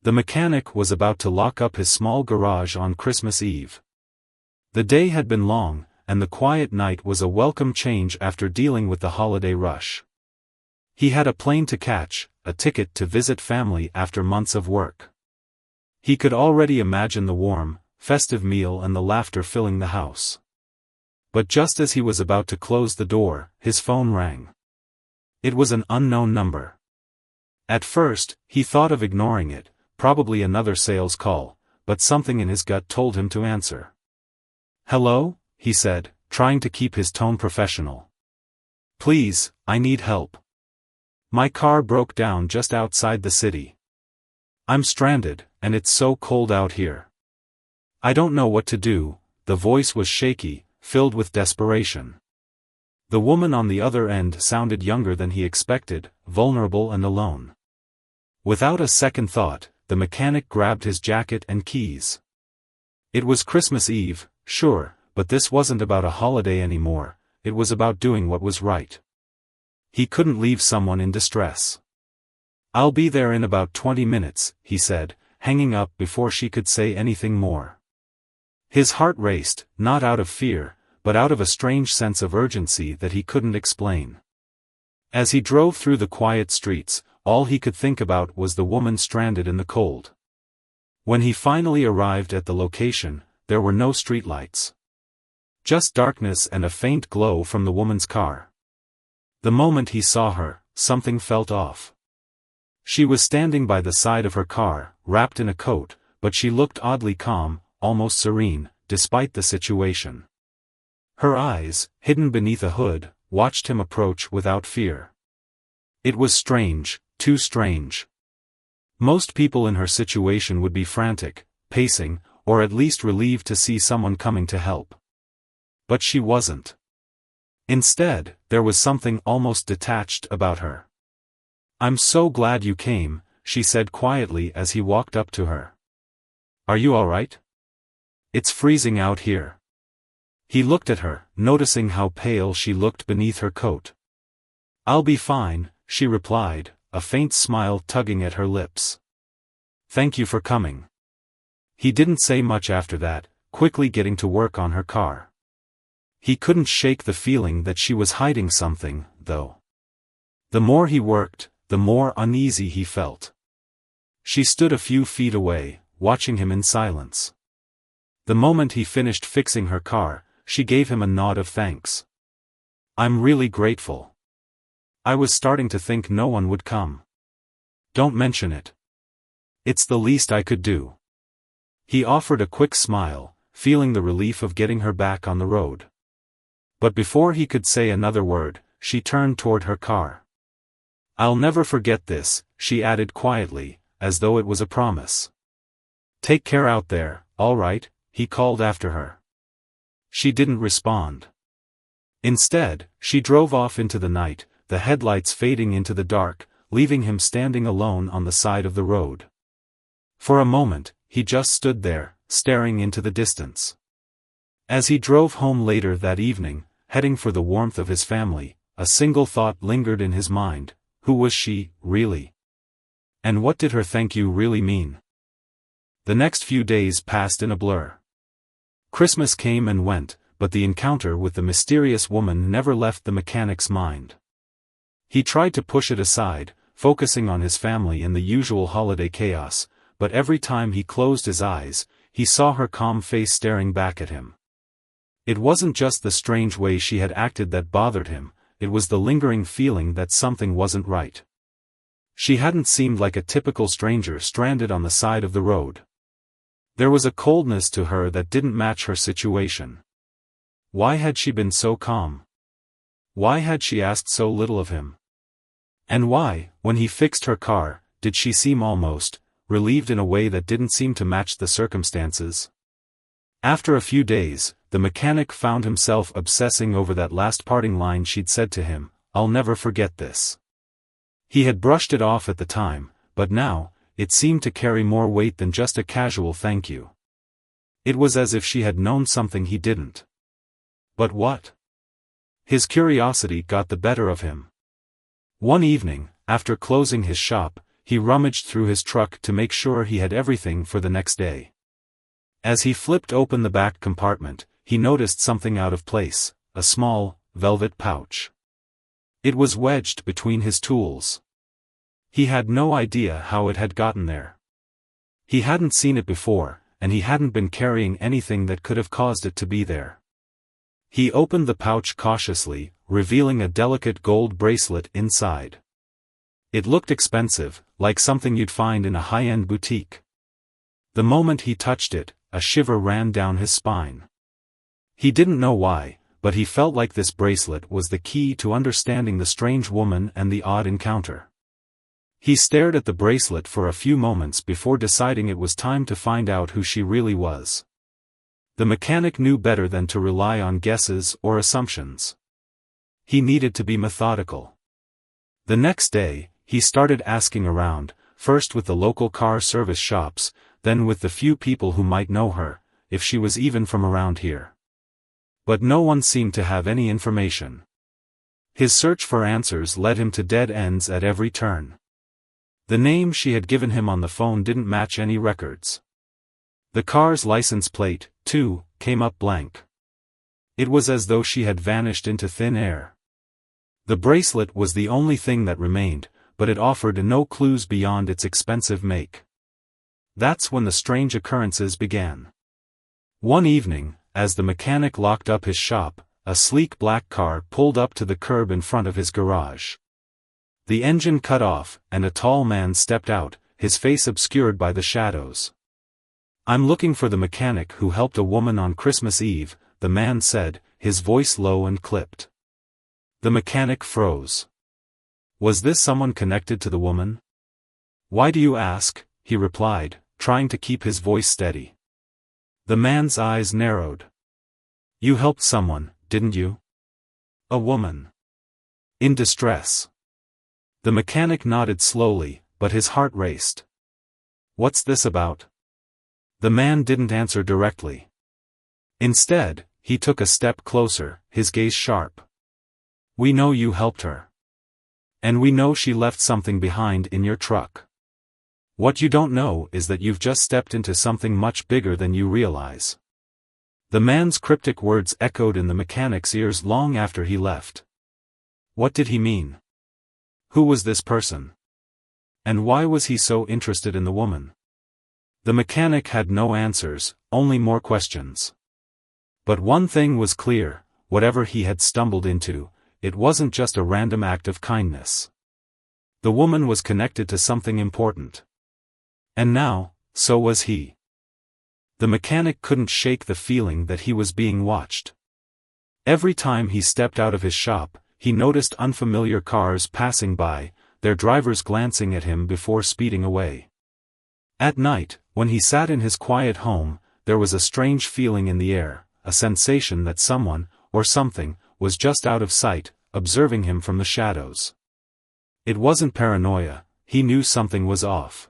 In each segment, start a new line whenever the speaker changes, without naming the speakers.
The mechanic was about to lock up his small garage on Christmas Eve. The day had been long, and the quiet night was a welcome change after dealing with the holiday rush. He had a plane to catch, a ticket to visit family after months of work. He could already imagine the warm, festive meal and the laughter filling the house. But just as he was about to close the door, his phone rang. It was an unknown number. At first, he thought of ignoring it, probably another sales call, but something in his gut told him to answer. "Hello?" he said, trying to keep his tone professional. "Please, I need help. My car broke down just outside the city. I'm stranded, and it's so cold out here. I don't know what to do." The voice was shaky, filled with desperation. The woman on the other end sounded younger than he expected, vulnerable and alone. Without a second thought, the mechanic grabbed his jacket and keys. It was Christmas Eve, sure, but this wasn't about a holiday anymore, it was about doing what was right. He couldn't leave someone in distress. "I'll be there in about 20 minutes, he said, hanging up before she could say anything more. His heart raced, not out of fear, but out of a strange sense of urgency that he couldn't explain. As he drove through the quiet streets, all he could think about was the woman stranded in the cold. When he finally arrived at the location, there were no streetlights. Just darkness and a faint glow from the woman's car. The moment he saw her, something felt off. She was standing by the side of her car, wrapped in a coat, but she looked oddly calm, almost serene, despite the situation. Her eyes, hidden beneath a hood, watched him approach without fear. It was strange, too strange. Most people in her situation would be frantic, pacing, or at least relieved to see someone coming to help. But she wasn't. Instead, there was something almost detached about her. "I'm so glad you came," she said quietly as he walked up to her. "Are you all right? It's freezing out here." He looked at her, noticing how pale she looked beneath her coat. "I'll be fine," she replied, a faint smile tugging at her lips. "Thank you for coming." He didn't say much after that, quickly getting to work on her car. He couldn't shake the feeling that she was hiding something, though. The more he worked, the more uneasy he felt. She stood a few feet away, watching him in silence. The moment he finished fixing her car, she gave him a nod of thanks. "I'm really grateful. I was starting to think no one would come." "Don't mention it. It's the least I could do." He offered a quick smile, feeling the relief of getting her back on the road. But before he could say another word, she turned toward her car. "I'll never forget this," she added quietly, as though it was a promise. "Take care out there, all right?" he called after her. She didn't respond. Instead, she drove off into the night, the headlights fading into the dark, leaving him standing alone on the side of the road. For a moment, he just stood there, staring into the distance. As he drove home later that evening, heading for the warmth of his family, a single thought lingered in his mind: who was she, really? And what did her thank you really mean? The next few days passed in a blur. Christmas came and went, but the encounter with the mysterious woman never left the mechanic's mind. He tried to push it aside, focusing on his family and the usual holiday chaos, but every time he closed his eyes, he saw her calm face staring back at him. It wasn't just the strange way she had acted that bothered him, it was the lingering feeling that something wasn't right. She hadn't seemed like a typical stranger stranded on the side of the road. There was a coldness to her that didn't match her situation. Why had she been so calm? Why had she asked so little of him? And why, when he fixed her car, did she seem almost relieved in a way that didn't seem to match the circumstances? After a few days, the mechanic found himself obsessing over that last parting line she'd said to him: "I'll never forget this." He had brushed it off at the time, but now, it seemed to carry more weight than just a casual thank you. It was as if she had known something he didn't. But what? His curiosity got the better of him. One evening, after closing his shop, he rummaged through his truck to make sure he had everything for the next day. As he flipped open the back compartment, he noticed something out of place, a small, velvet pouch. It was wedged between his tools. He had no idea how it had gotten there. He hadn't seen it before, and he hadn't been carrying anything that could have caused it to be there. He opened the pouch cautiously, revealing a delicate gold bracelet inside. It looked expensive, like something you'd find in a high-end boutique. The moment he touched it, a shiver ran down his spine. He didn't know why, but he felt like this bracelet was the key to understanding the strange woman and the odd encounter. He stared at the bracelet for a few moments before deciding it was time to find out who she really was. The mechanic knew better than to rely on guesses or assumptions. He needed to be methodical. The next day, he started asking around, first with the local car service shops, then with the few people who might know her, if she was even from around here. But no one seemed to have any information. His search for answers led him to dead ends at every turn. The name she had given him on the phone didn't match any records. The car's license plate, too, came up blank. It was as though she had vanished into thin air. The bracelet was the only thing that remained, but it offered no clues beyond its expensive make. That's when the strange occurrences began. One evening, as the mechanic locked up his shop, a sleek black car pulled up to the curb in front of his garage. The engine cut off, and a tall man stepped out, his face obscured by the shadows. "I'm looking for the mechanic who helped a woman on Christmas Eve," the man said, his voice low and clipped. The mechanic froze. Was this someone connected to the woman? "Why do you ask?" he replied, trying to keep his voice steady. The man's eyes narrowed. "You helped someone, didn't you? A woman. In distress." The mechanic nodded slowly, but his heart raced. "What's this about?" The man didn't answer directly. Instead, he took a step closer, his gaze sharp. "We know you helped her. And we know she left something behind in your truck. What you don't know is that you've just stepped into something much bigger than you realize." The man's cryptic words echoed in the mechanic's ears long after he left. What did he mean? Who was this person? And why was he so interested in the woman? The mechanic had no answers, only more questions. But one thing was clear, whatever he had stumbled into, it wasn't just a random act of kindness. The woman was connected to something important. And now, so was he. The mechanic couldn't shake the feeling that he was being watched. Every time he stepped out of his shop, he noticed unfamiliar cars passing by, their drivers glancing at him before speeding away. At night, when he sat in his quiet home, there was a strange feeling in the air, a sensation that someone, or something, was just out of sight, observing him from the shadows. It wasn't paranoia, he knew something was off.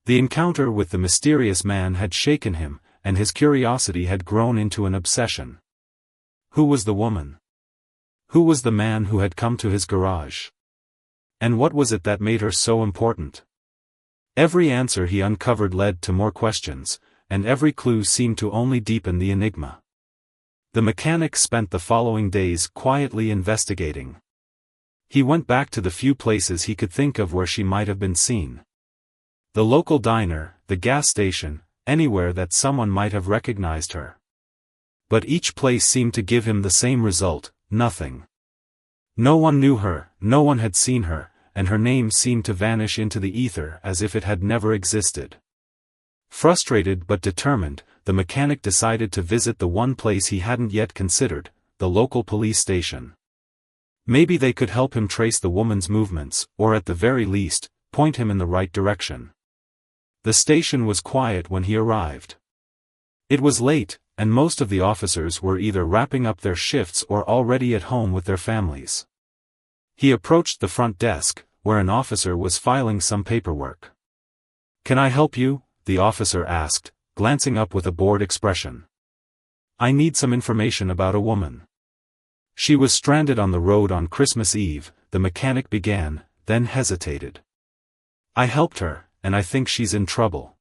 The encounter with the mysterious man had shaken him, and his curiosity had grown into an obsession. Who was the woman? Who was the man who had come to his garage? And what was it that made her so important? Every answer he uncovered led to more questions, and every clue seemed to only deepen the enigma. The mechanic spent the following days quietly investigating. He went back to the few places he could think of where she might have been seen. The local diner, the gas station, anywhere that someone might have recognized her. But each place seemed to give him the same result, nothing. No one knew her, no one had seen her, and her name seemed to vanish into the ether as if it had never existed. Frustrated but determined, the mechanic decided to visit the one place he hadn't yet considered, the local police station. Maybe they could help him trace the woman's movements, or at the very least, point him in the right direction. The station was quiet when he arrived. It was late, and most of the officers were either wrapping up their shifts or already at home with their families. He approached the front desk, where an officer was filing some paperwork. "Can I help you?" the officer asked, glancing up with a bored expression. "I need some information about a woman. She was stranded on the road on Christmas Eve," the mechanic began, then hesitated. I helped her, and I think she's in trouble.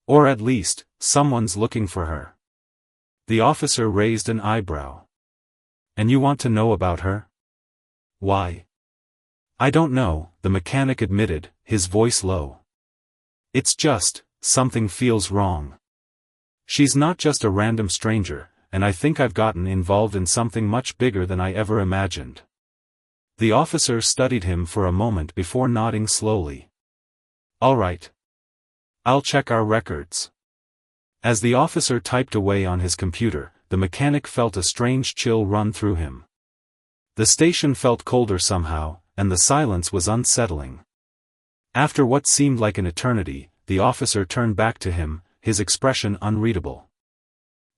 Or at least, someone's looking for her. The officer raised an eyebrow. And you want to know about her? Why? I don't know, the mechanic admitted, his voice low. It's just, something feels wrong. She's not just a random stranger, and I think I've gotten involved in something much bigger than I ever imagined. The officer studied him for a moment before nodding slowly. All right. I'll check our records. As the officer typed away on his computer, the mechanic felt a strange chill run through him. The station felt colder somehow, and the silence was unsettling. After what seemed like an eternity, the officer turned back to him, his expression unreadable.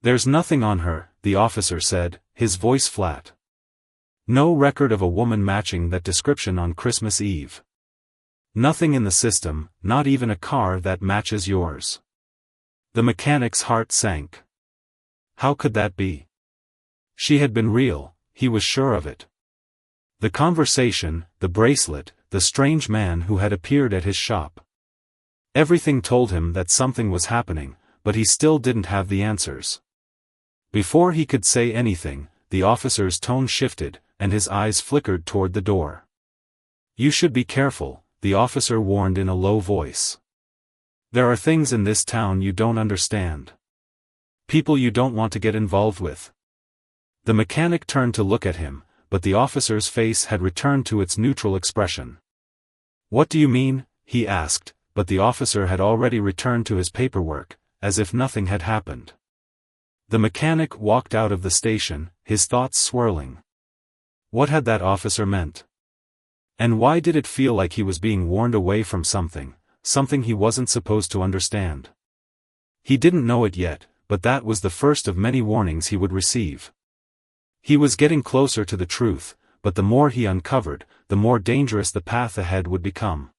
There's nothing on her, the officer said, his voice flat. No record of a woman matching that description on Christmas Eve. Nothing in the system, not even a car that matches yours. The mechanic's heart sank. How could that be? She had been real, he was sure of it. The conversation, the bracelet, the strange man who had appeared at his shop. Everything told him that something was happening, but he still didn't have the answers. Before he could say anything, the officer's tone shifted, and his eyes flickered toward the door. You should be careful, the officer warned in a low voice. There are things in this town you don't understand. People you don't want to get involved with. The mechanic turned to look at him, but the officer's face had returned to its neutral expression. What do you mean? He asked, but the officer had already returned to his paperwork, as if nothing had happened. The mechanic walked out of the station, his thoughts swirling. What had that officer meant? And why did it feel like he was being warned away from something he wasn't supposed to understand? He didn't know it yet, but that was the first of many warnings he would receive. He was getting closer to the truth, but the more he uncovered, the more dangerous the path ahead would become.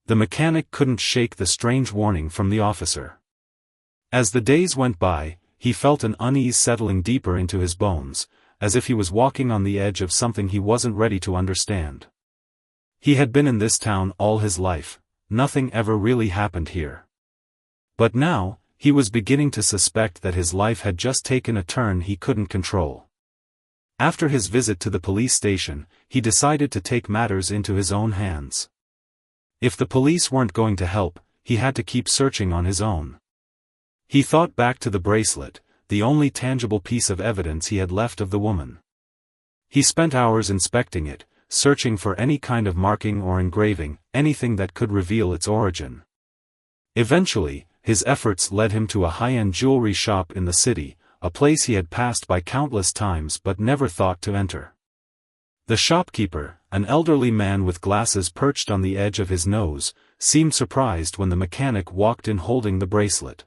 The mechanic couldn't shake the strange warning from the officer. As the days went by, he felt an unease settling deeper into his bones, as if he was walking on the edge of something he wasn't ready to understand. He had been in this town all his life, nothing ever really happened here. But now, he was beginning to suspect that his life had just taken a turn he couldn't control. After his visit to the police station, he decided to take matters into his own hands. If the police weren't going to help, he had to keep searching on his own. He thought back to the bracelet, the only tangible piece of evidence he had left of the woman. He spent hours inspecting it, searching for any kind of marking or engraving, anything that could reveal its origin. Eventually, his efforts led him to a high-end jewelry shop in the city, a place he had passed by countless times but never thought to enter. The shopkeeper, an elderly man with glasses perched on the edge of his nose, seemed surprised when the mechanic walked in holding the bracelet.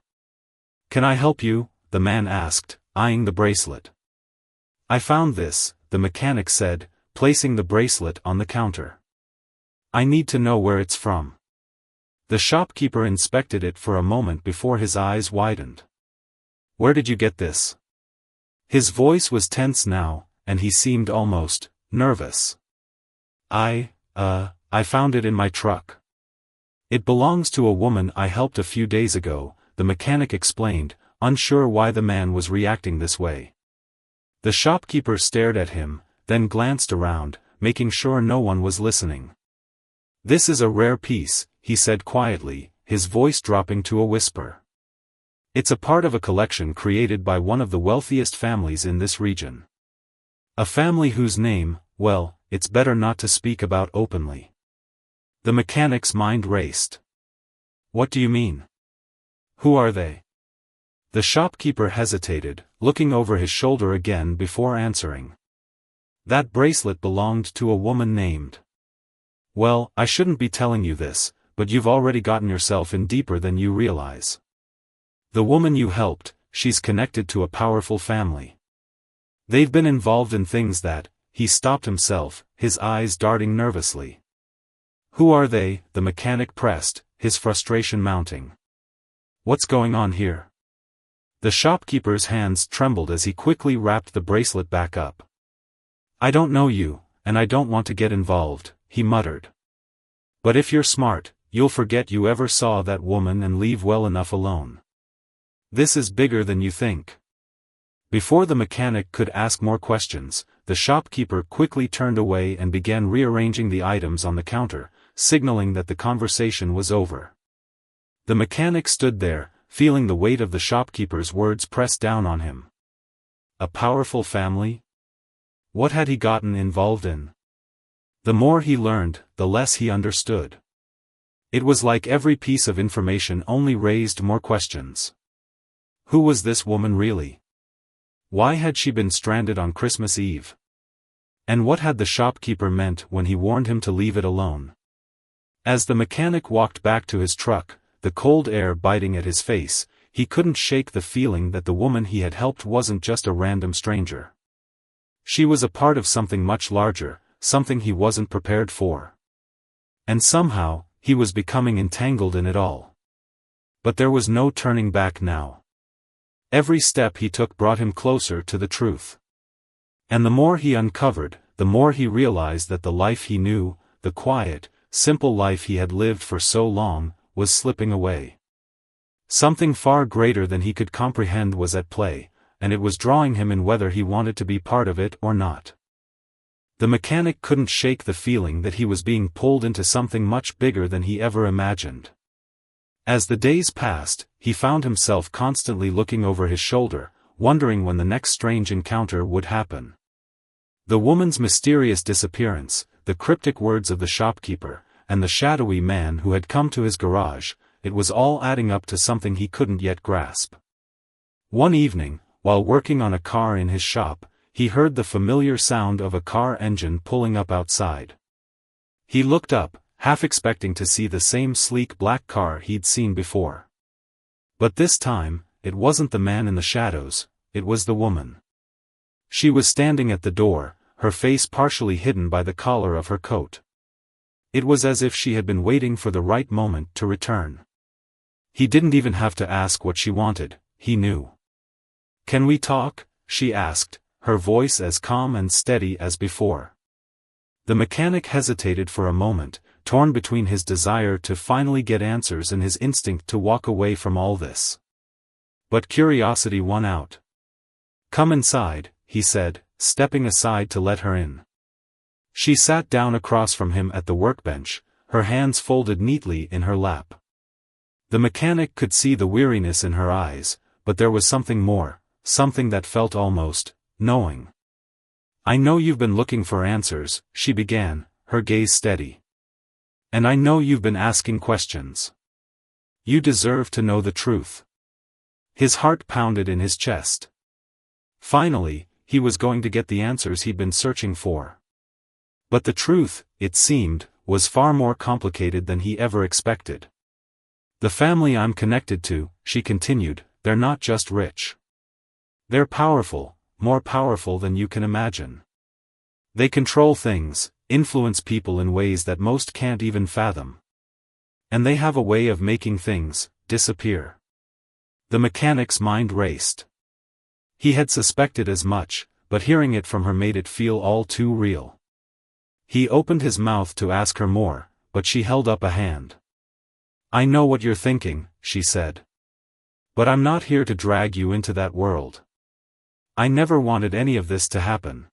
"Can I help you?" the man asked, eyeing the bracelet. "I found this," the mechanic said, placing the bracelet on the counter. "I need to know where it's from." The shopkeeper inspected it for a moment before his eyes widened. "Where did you get this?" His voice was tense now, and he seemed almost nervous. I found it in my truck. It belongs to a woman I helped a few days ago," the mechanic explained, unsure why the man was reacting this way. The shopkeeper stared at him, then glanced around, making sure no one was listening. "This is a rare piece," he said quietly, his voice dropping to a whisper. "It's a part of a collection created by one of the wealthiest families in this region. A family whose name, well, it's better not to speak about openly." The mechanic's mind raced. "What do you mean? Who are they?" The shopkeeper hesitated, looking over his shoulder again before answering. "That bracelet belonged to a woman named. Well, I shouldn't be telling you this, but you've already gotten yourself in deeper than you realize. The woman you helped, she's connected to a powerful family. They've been involved in things that," he stopped himself, his eyes darting nervously. "Who are they?" the mechanic pressed, his frustration mounting. "What's going on here?" The shopkeeper's hands trembled as he quickly wrapped the bracelet back up. "I don't know you, and I don't want to get involved," he muttered. But if you're smart, you'll forget you ever saw that woman and leave well enough alone. This is bigger than you think." Before the mechanic could ask more questions, the shopkeeper quickly turned away and began rearranging the items on the counter, signaling that the conversation was over. The mechanic stood there, feeling the weight of the shopkeeper's words press down on him. A powerful family? What had he gotten involved in? The more he learned, the less he understood. It was like every piece of information only raised more questions. Who was this woman really? Why had she been stranded on Christmas Eve? And what had the shopkeeper meant when he warned him to leave it alone? As the mechanic walked back to his truck, the cold air biting at his face, he couldn't shake the feeling that the woman he had helped wasn't just a random stranger. She was a part of something much larger, something he wasn't prepared for. And somehow, he was becoming entangled in it all. But there was no turning back now. Every step he took brought him closer to the truth. And the more he uncovered, the more he realized that the life he knew, the quiet, simple life he had lived for so long, was slipping away. Something far greater than he could comprehend was at play, and it was drawing him in whether he wanted to be part of it or not. The mechanic couldn't shake the feeling that he was being pulled into something much bigger than he ever imagined. As the days passed, he found himself constantly looking over his shoulder, wondering when the next strange encounter would happen. The woman's mysterious disappearance, the cryptic words of the shopkeeper, and the shadowy man who had come to his garage, it was all adding up to something he couldn't yet grasp. One evening, while working on a car in his shop, he heard the familiar sound of a car engine pulling up outside. He looked up, half expecting to see the same sleek black car he'd seen before. But this time, it wasn't the man in the shadows, it was the woman. She was standing at the door, her face partially hidden by the collar of her coat. It was as if she had been waiting for the right moment to return. He didn't even have to ask what she wanted, he knew. "Can we talk?" she asked, her voice as calm and steady as before. The mechanic hesitated for a moment, torn between his desire to finally get answers and his instinct to walk away from all this. But curiosity won out. "Come inside," he said, stepping aside to let her in. She sat down across from him at the workbench, her hands folded neatly in her lap. The mechanic could see the weariness in her eyes, but there was something more, something that felt almost knowing. "I know you've been looking for answers," she began, her gaze steady. "And I know you've been asking questions. You deserve to know the truth." His heart pounded in his chest. Finally, he was going to get the answers he'd been searching for. But the truth, it seemed, was far more complicated than he ever expected. "The family I'm connected to," she continued, "they're not just rich. They're powerful, more powerful than you can imagine. They control things, influence people in ways that most can't even fathom. And they have a way of making things disappear." The mechanic's mind raced. He had suspected as much, but hearing it from her made it feel all too real. He opened his mouth to ask her more, but she held up a hand. "I know what you're thinking," she said. "But I'm not here to drag you into that world. I never wanted any of this to happen.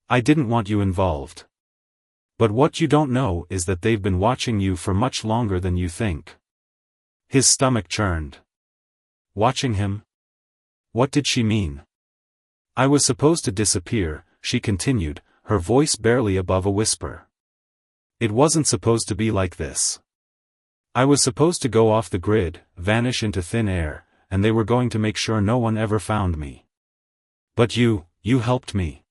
I didn't want you involved. But what you don't know is that they've been watching you for much longer than you think." His stomach churned. Watching him? What did she mean? "I was supposed to disappear," she continued, her voice barely above a whisper. "It wasn't supposed to be like this. I was supposed to go off the grid, vanish into thin air, and they were going to make sure no one ever found me. But you helped me.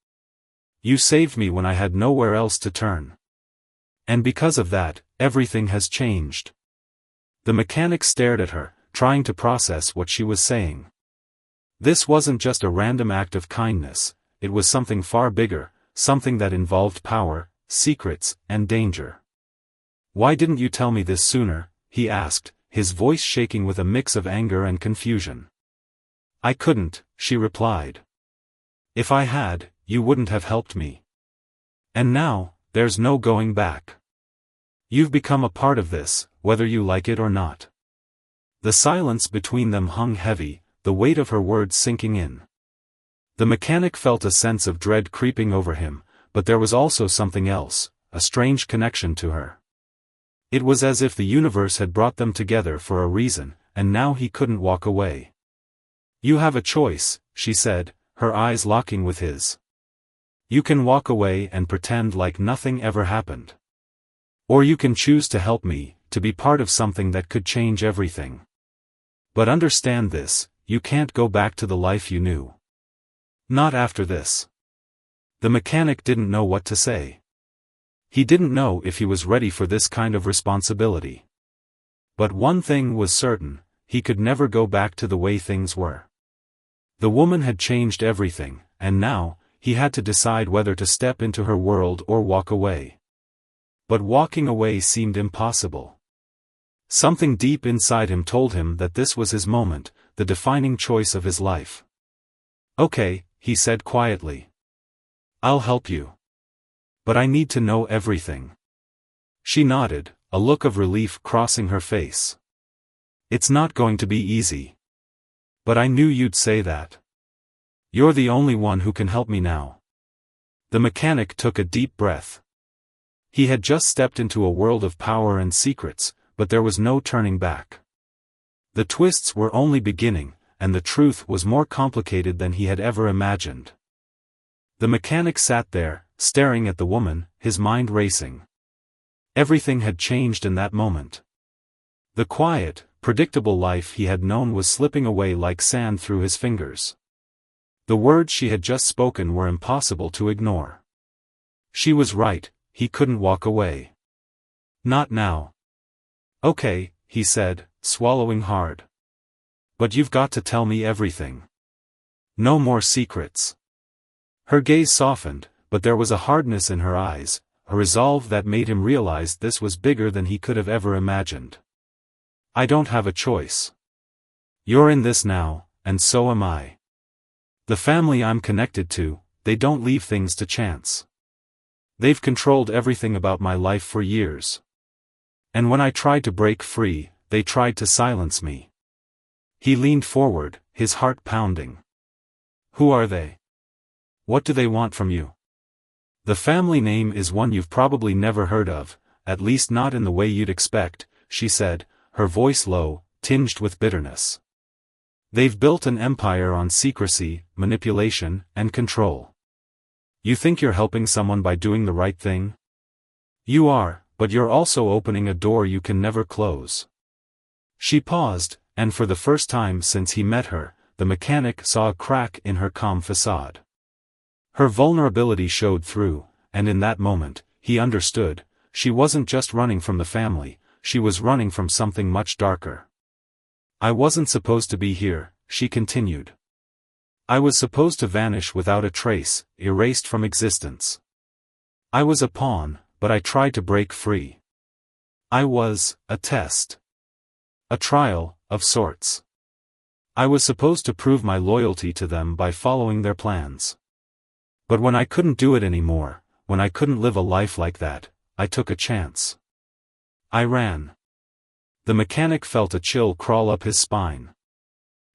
You saved me when I had nowhere else to turn. And because of that, everything has changed." The mechanic stared at her, trying to process what she was saying. This wasn't just a random act of kindness, it was something far bigger, something that involved power, secrets, and danger. "Why didn't you tell me this sooner?" he asked, his voice shaking with a mix of anger and confusion. "I couldn't," she replied. "If I had, you wouldn't have helped me. And now, there's no going back." You've become a part of this, whether you like it or not. The silence between them hung heavy, the weight of her words sinking in. The mechanic felt a sense of dread creeping over him, but there was also something else, a strange connection to her. It was as if the universe had brought them together for a reason, and now he couldn't walk away. You have a choice, she said, her eyes locking with his. You can walk away and pretend like nothing ever happened. Or you can choose to help me, to be part of something that could change everything. But understand this, you can't go back to the life you knew. Not after this. The mechanic didn't know what to say. He didn't know if he was ready for this kind of responsibility. But one thing was certain, he could never go back to the way things were. The woman had changed everything, and now, he had to decide whether to step into her world or walk away. But walking away seemed impossible. Something deep inside him told him that this was his moment, the defining choice of his life. Okay, he said quietly. I'll help you. But I need to know everything. She nodded, a look of relief crossing her face. It's not going to be easy. But I knew you'd say that. You're the only one who can help me now. The mechanic took a deep breath. He had just stepped into a world of power and secrets, but there was no turning back. The twists were only beginning, and the truth was more complicated than he had ever imagined. The mechanic sat there, staring at the woman, his mind racing. Everything had changed in that moment. The quiet, predictable life he had known was slipping away like sand through his fingers. The words she had just spoken were impossible to ignore. She was right, he couldn't walk away. Not now. Okay, he said, swallowing hard. But you've got to tell me everything. No more secrets. Her gaze softened, but there was a hardness in her eyes, a resolve that made him realize this was bigger than he could have ever imagined. I don't have a choice. You're in this now, and so am I. The family I'm connected to, they don't leave things to chance. They've controlled everything about my life for years. And when I tried to break free, they tried to silence me. He leaned forward, his heart pounding. Who are they? What do they want from you? The family name is one you've probably never heard of, at least not in the way you'd expect, she said, her voice low, tinged with bitterness. They've built an empire on secrecy, manipulation, and control. You think you're helping someone by doing the right thing? You are, but you're also opening a door you can never close. She paused, and for the first time since he met her, the mechanic saw a crack in her calm facade. Her vulnerability showed through, and in that moment, he understood, she wasn't just running from the family, she was running from something much darker. I wasn't supposed to be here, she continued. I was supposed to vanish without a trace, erased from existence. I was a pawn, but I tried to break free. I was a test. A trial, of sorts. I was supposed to prove my loyalty to them by following their plans. But when I couldn't do it anymore, when I couldn't live a life like that, I took a chance. I ran. The mechanic felt a chill crawl up his spine.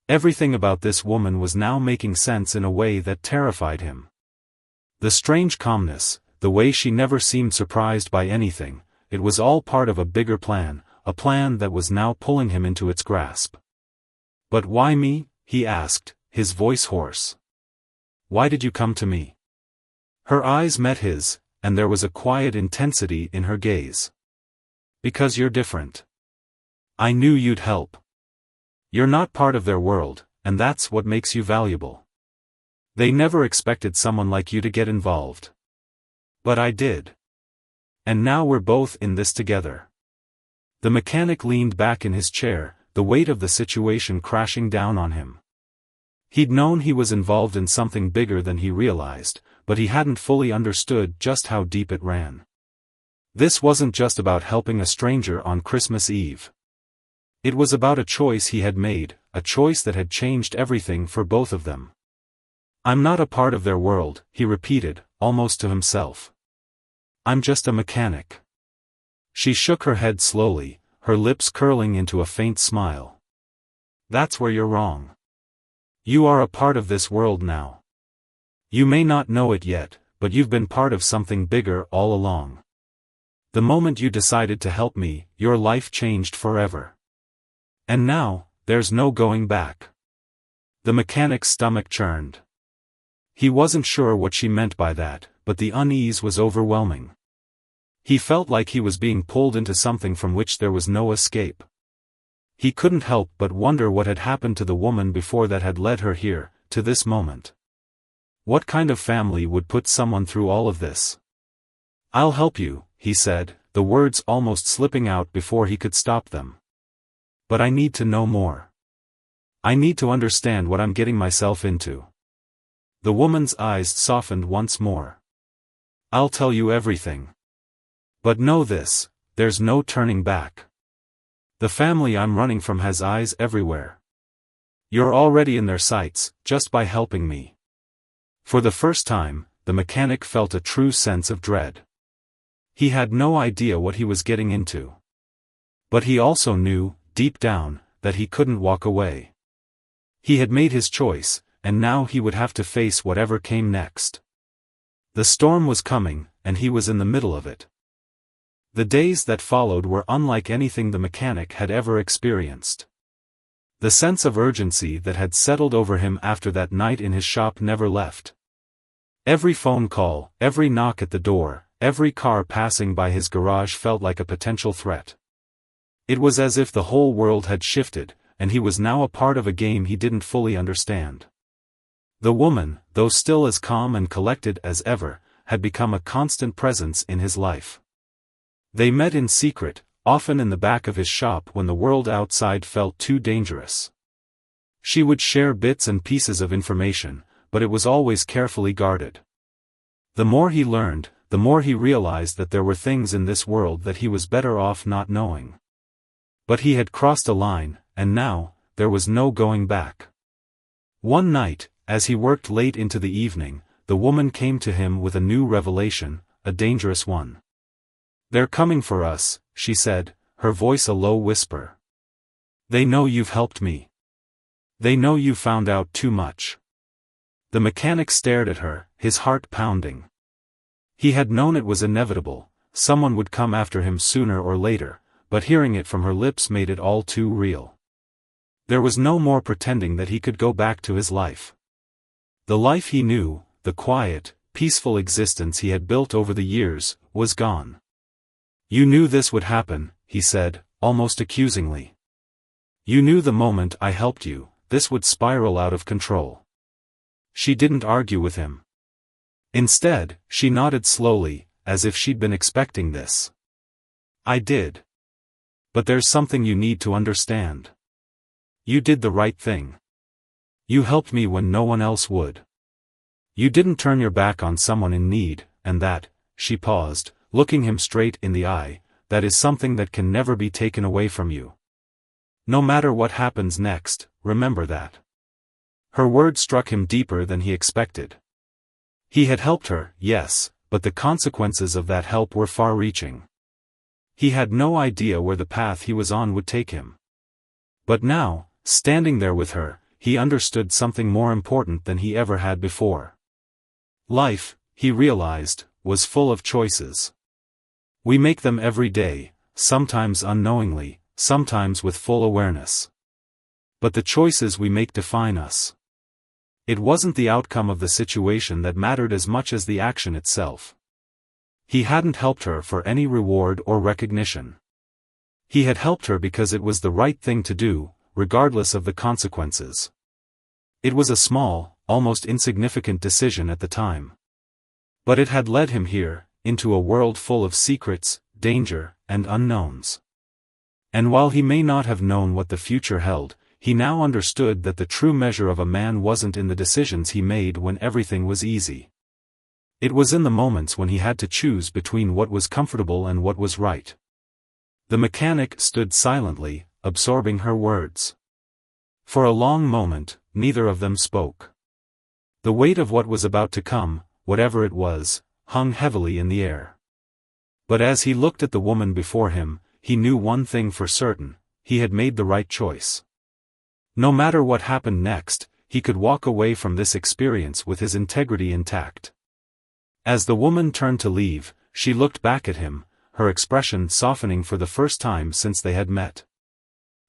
Everything about this woman was now making sense in a way that terrified him. The strange calmness, the way she never seemed surprised by anything, it was all part of a bigger plan, a plan that was now pulling him into its grasp. But why me? He asked, his voice hoarse. Why did you come to me? Her eyes met his, and there was a quiet intensity in her gaze. Because you're different. I knew you'd help. You're not part of their world, and that's what makes you valuable. They never expected someone like you to get involved. But I did. And now we're both in this together. The mechanic leaned back in his chair, the weight of the situation crashing down on him. He'd known he was involved in something bigger than he realized, but he hadn't fully understood just how deep it ran. This wasn't just about helping a stranger on Christmas Eve. It was about a choice he had made, a choice that had changed everything for both of them. I'm not a part of their world, he repeated, almost to himself. I'm just a mechanic. She shook her head slowly, her lips curling into a faint smile. That's where you're wrong. You are a part of this world now. You may not know it yet, but you've been part of something bigger all along. The moment you decided to help me, your life changed forever. And now, there's no going back. The mechanic's stomach churned. He wasn't sure what she meant by that, but the unease was overwhelming. He felt like he was being pulled into something from which there was no escape. He couldn't help but wonder what had happened to the woman before that had led her here, to this moment. What kind of family would put someone through all of this? I'll help you, he said, the words almost slipping out before he could stop them. But I need to know more. I need to understand what I'm getting myself into. The woman's eyes softened once more. I'll tell you everything. But know this, there's no turning back. The family I'm running from has eyes everywhere. You're already in their sights, just by helping me. For the first time, the mechanic felt a true sense of dread. He had no idea what he was getting into. But he also knew, deep down, that he couldn't walk away. He had made his choice, and now he would have to face whatever came next. The storm was coming, and he was in the middle of it. The days that followed were unlike anything the mechanic had ever experienced. The sense of urgency that had settled over him after that night in his shop never left. Every phone call, every knock at the door, every car passing by his garage felt like a potential threat. It was as if the whole world had shifted, and he was now a part of a game he didn't fully understand. The woman, though still as calm and collected as ever, had become a constant presence in his life. They met in secret, often in the back of his shop when the world outside felt too dangerous. She would share bits and pieces of information, but it was always carefully guarded. The more he learned, the more he realized that there were things in this world that he was better off not knowing. But he had crossed a line, and now, there was no going back. One night, as he worked late into the evening, the woman came to him with a new revelation, a dangerous one. They're coming for us, she said, her voice a low whisper. They know you've helped me. They know you found out too much. The mechanic stared at her, his heart pounding. He had known it was inevitable, someone would come after him sooner or later, but hearing it from her lips made it all too real. There was no more pretending that he could go back to his life. The life he knew, the quiet, peaceful existence he had built over the years, was gone. You knew this would happen, he said, almost accusingly. You knew the moment I helped you, this would spiral out of control. She didn't argue with him. Instead, she nodded slowly, as if she'd been expecting this. I did. But there's something you need to understand. You did the right thing. You helped me when no one else would. You didn't turn your back on someone in need, and that, she paused, looking him straight in the eye, that is something that can never be taken away from you. No matter what happens next, remember that. Her words struck him deeper than he expected. He had helped her, yes, but the consequences of that help were far-reaching. He had no idea where the path he was on would take him. But now, standing there with her, he understood something more important than he ever had before. Life, he realized, was full of choices. We make them every day, sometimes unknowingly, sometimes with full awareness. But the choices we make define us. It wasn't the outcome of the situation that mattered as much as the action itself. He hadn't helped her for any reward or recognition. He had helped her because it was the right thing to do, regardless of the consequences. It was a small, almost insignificant decision at the time. But it had led him here, into a world full of secrets, danger, and unknowns. And while he may not have known what the future held, he now understood that the true measure of a man wasn't in the decisions he made when everything was easy. It was in the moments when he had to choose between what was comfortable and what was right. The mechanic stood silently, absorbing her words. For a long moment, neither of them spoke. The weight of what was about to come, whatever it was, hung heavily in the air. But as he looked at the woman before him, he knew one thing for certain: he had made the right choice. No matter what happened next, he could walk away from this experience with his integrity intact. As the woman turned to leave, she looked back at him, her expression softening for the first time since they had met.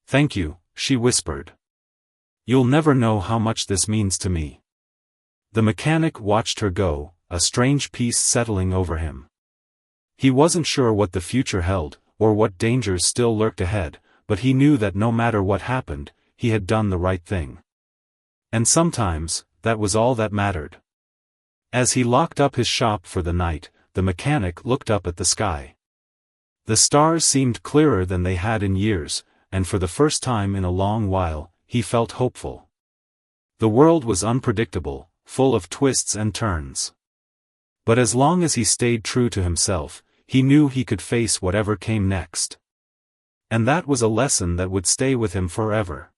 "Thank you," she whispered. "You'll never know how much this means to me." The mechanic watched her go, a strange peace settling over him. He wasn't sure what the future held, or what dangers still lurked ahead, but he knew that no matter what happened, he had done the right thing. And sometimes, that was all that mattered. As he locked up his shop for the night, the mechanic looked up at the sky. The stars seemed clearer than they had in years, and for the first time in a long while, he felt hopeful. The world was unpredictable, full of twists and turns. But as long as he stayed true to himself, he knew he could face whatever came next. And that was a lesson that would stay with him forever.